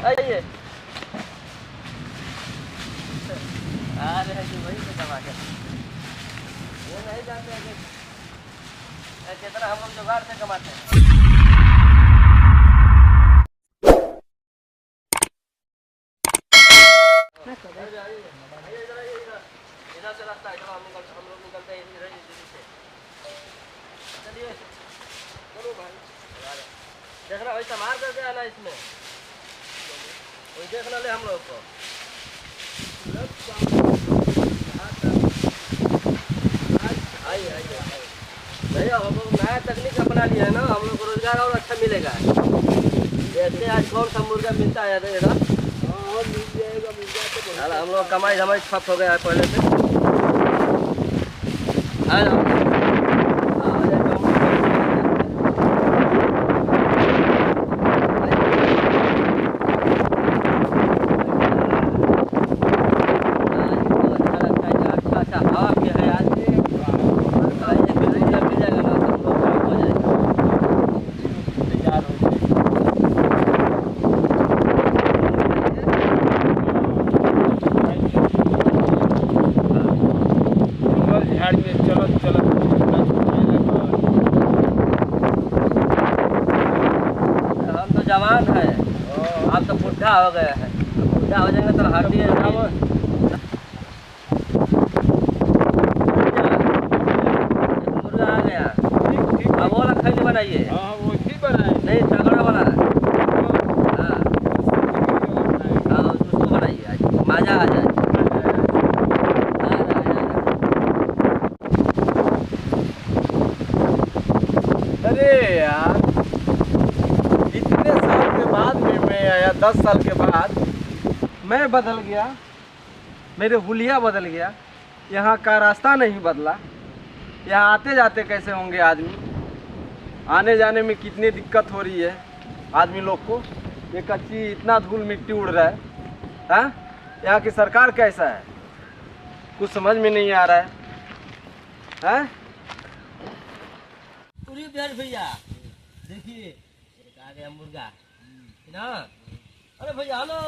आइए आ रहे हैं कि वही से कमा के ये नहीं जानते हैं कि कितना हम लोग जुगाड़ से कमाते हैं। इधर से रास्ता है, चलो हम लोग निकलते हैं इधर से। चलिए चलो भाई, देखना वही संभाल करके आना इसमें, वही देखना ले हम लोग को। आइए भैया, हम लोग नया तकनीक अपना लिया है ना, हम लोग को रोजगार और अच्छा मिलेगा। जैसे आज कौन सा मुर्गा मिलता है इधर, मिल जाएगा। हम लोग कमाई धमाई ठप हो गया है पहले से। जवान है, आप तो बुढ़ा हो गया है, बुढ़ा हो जाएंगे तो हड्डी मुर्गा आ गया। अब वो वाला खैली बनाइए, नहीं तगड़ा वाला, हाँ उसको बनाइए, मजा आ जाए। अरे यार, इतने साल के बाद में मैं आया, 10 साल के बाद मैं बदल गया, मेरे हुलिया बदल गया, यहाँ का रास्ता नहीं बदला। यहाँ आते जाते कैसे होंगे आदमी, आने जाने में कितनी दिक्कत हो रही है आदमी लोग को। ये कच्ची इतना धूल मिट्टी उड़ रहा है, हाँ? यहाँ की सरकार कैसा है, कुछ समझ में नहीं आ रहा है, हाँ? भैया देखिए आ गया मुर्गा ना। अरे भैया हेलो,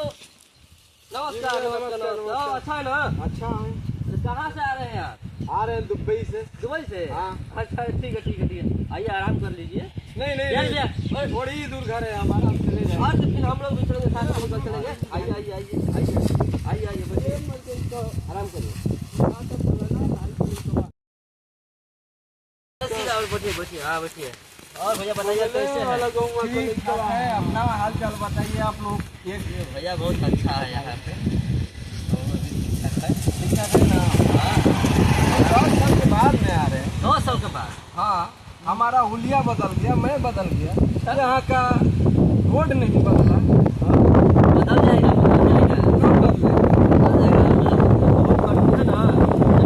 नमस्कार। नमस्कार। अच्छा है ना? अच्छा है। तो कहाँ से आ रहे हैं आप? आ रहे हैं दुबई से। दुबई से? हाँ। अच्छा ठीक है, आइए आराम कर लीजिए। नहीं थोड़ी ही दूर घर है हमारा, हम चले जाएंगे। हाँ तो फिर हम लोग भी चलेंगे, साथ में निकल चलेंगे। आइए बैठिए, आराम करिए। बैठिए, हाँ बैठिए। और भैया बताइए कैसे है? ठीक है, अपना हाल चाल बताइए आप लोग। भैया बहुत अच्छा है यहाँ पे, ठीक है ना? हाँ। 10 साल के बाद में आ रहे हैं। 2 साल के बाद? हाँ, हमारा हुलिया बदल गया, मैं बदल गया, यहाँ का रोड नहीं बदला। बदल जाएगा,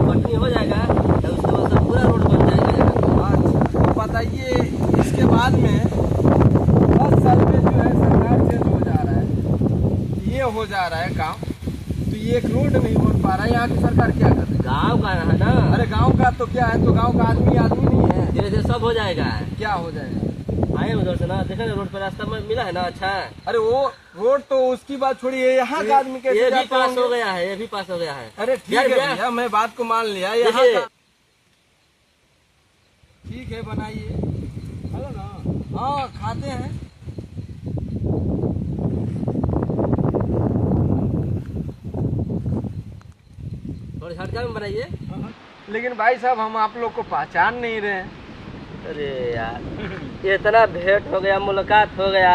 कटनी हो जाएगा तो उसके बाद पूरा रोड बन जाएगा। अच्छा बताइए, इसके बाद में 10 साल में जो है सरकार चेंज हो जा रहा है, ये हो जा रहा है काम, तो ये एक रोड नहीं बन पा रहा है। यहाँ की सरकार क्या कर रही है? गाँव का है ना? अरे गांव का तो क्या है, तो गांव का आदमी नहीं है। धीरे धीरे सब हो जाएगा। क्या हो जाएगा? आए उधर से ना, देखा ना रोड पे रास्ता में मिला है ना, अच्छा है। अरे वो रोड तो उसकी बात छोड़िए, यहाँ का आदमी कैसे ये भी जाते पास होंगे? हो गया है, ये भी पास हो गया है। अरे ठीक है भैया, मैं बात को मान लिया। यहाँ का ठीक है, बनाइए। हेलो ना? हाँ खाते हैं। थोड़ी हटका में बनाइए। लेकिन भाई साहब, हम आप लोग को पहचान नहीं रहे हैं। अरे यार, इतना भेंट हो गया, मुलाकात हो गया,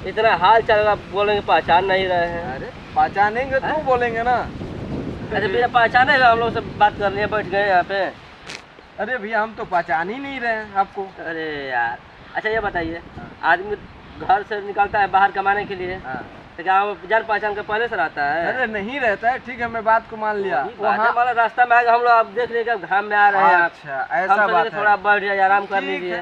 इतना हाल चाल आप बोलेंगे पहचान नहीं रहे हैं। अरे पहचानेंगे तो बोलेंगे ना। अच्छा भैया पहचानेगा, हम लोग से बात कर लिए, बैठ गए यहाँ पे। अरे भैया, हम तो पहचान ही नहीं रहे हैं आपको। अरे यार, अच्छा ये बताइए, आदमी घर से निकलता है बाहर कमाने के लिए, तो गाँव में जान पहचान के पहले से रहता है? अरे नहीं रहता है। ठीक है, मैं बात को मान लिया। हमारा रास्ता में आगे हम लोग आप देख लीजिए, घाम में आ रहे हैं। अच्छा ऐसा बात है। थोड़ा बैठ जाइए, आराम कर लीजिए।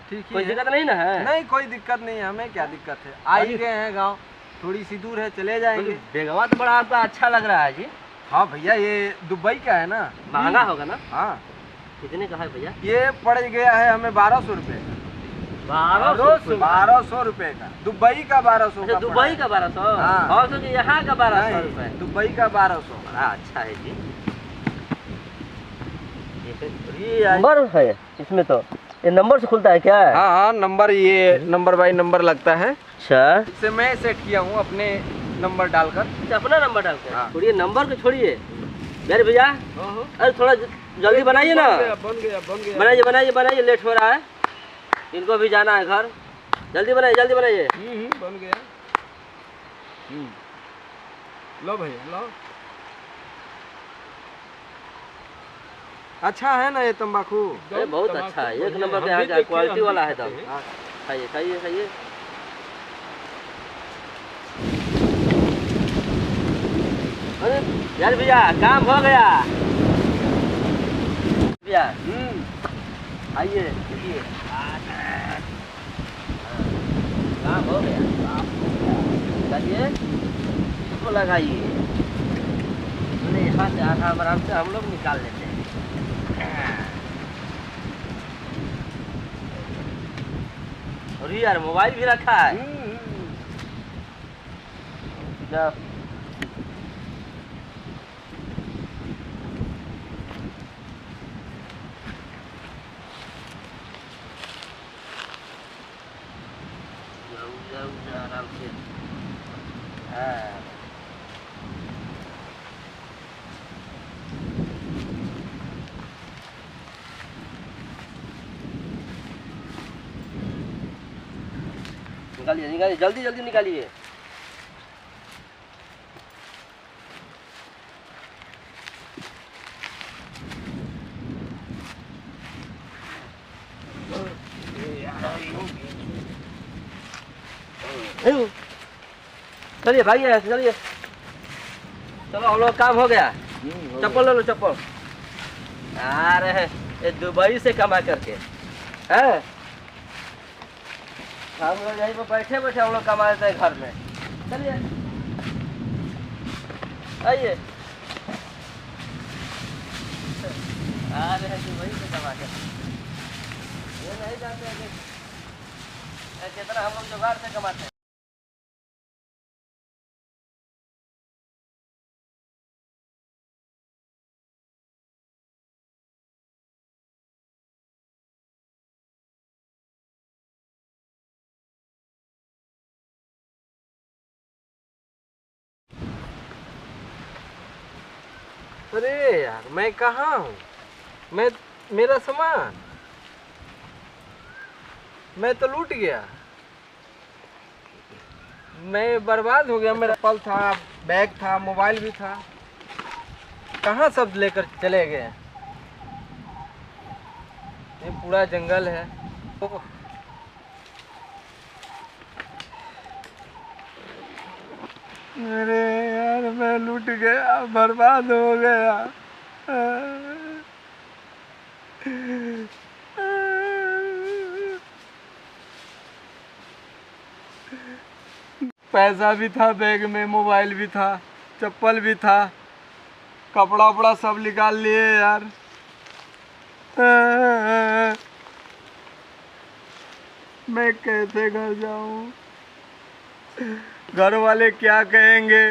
ठीक है, कोई दिक्कत नहीं ना है? नहीं कोई दिक्कत नहीं है, हमें क्या दिक्कत है। आ ही गए हैं गाँव, थोड़ी सी दूर है, चले जाएंगे। बेगवा तो बड़ा आपका अच्छा लग रहा है जी। हाँ भैया, ये दुबई का है ना, महंगा होगा ना? हाँ। कितने का है भैया? ये पड़ गया है हमें 1200 रुपये। 1200 रुपए का, दुबई का 1200 अच्छा का दुबई का 1200। हाँ। और तो यहाँ का 1200 रुपए। नहीं, दुबई का 1200। बड़ा अच्छा है जी। नंबर है इसमें तो, ये नंबर से खुलता है क्या? हाँ हाँ, नंबर, ये नंबर बाई नंबर लगता है। अच्छा, इससे मैं सेट किया हूँ अपने नंबर डालकर। अपना नंबर डालकर। हाँ। छोड़िए नंबर को छोड़िए मेरे भैया, अरे थोड़ा जल्दी बनाइए ना। बन गया बनाइए बनाइए बनाइए, लेट हो रहा है, इनको भी जाना है घर। जल्दी बनाइए जल्दी बनाइए। बन गया। लो भैया लो। अच्छा है ना ये तंबाकू? अरे बहुत अच्छा है, एक नंबर का यहाँ का क्वालिटी वाला है तब। खाइए खाइए खाइए। अरे यार भैया काम हो गया भैया। आइए देखिए, काम हो गया। चलिए इसको लगाइए, यहाँ से आराम से हम लोग निकाल लेते हैं। और यार मोबाइल भी रखा है। जा। आराम से। हाँ। निकालिए निकालिए, जल्दी जल्दी निकालिए। चलिए भाई यहाँ से चलिए। चलो हम लोग काम हो गया। चप्पल ले लो चप्पल। आ रहे हैं ये दुबई से कमा करके है। हम लोग यहीं पर बैठे बैठे हम लोग कमा लेते हैं घर में। चलिए आइए। आ रहे हैं दुबई से कमा कर। ये नहीं जानते हैं कि कितना हम लोग जुगाड़ से कमाते हैं। अरे यार मैं कहाँ हूँ? मैं, मेरा सामान मैं तो लूट गया, मैं बर्बाद हो गया। मेरा पल था, बैग था, मोबाइल भी था, कहाँ सब लेकर चले गए? ये पूरा जंगल है। अरे यार मैं लूट गया, बर्बाद हो गया। पैसा भी था बैग में, मोबाइल भी था, चप्पल भी था, कपड़ा वपड़ा सब निकाल लिए यार। मैं कैसे घर जाऊं? घर वाले क्या कहेंगे?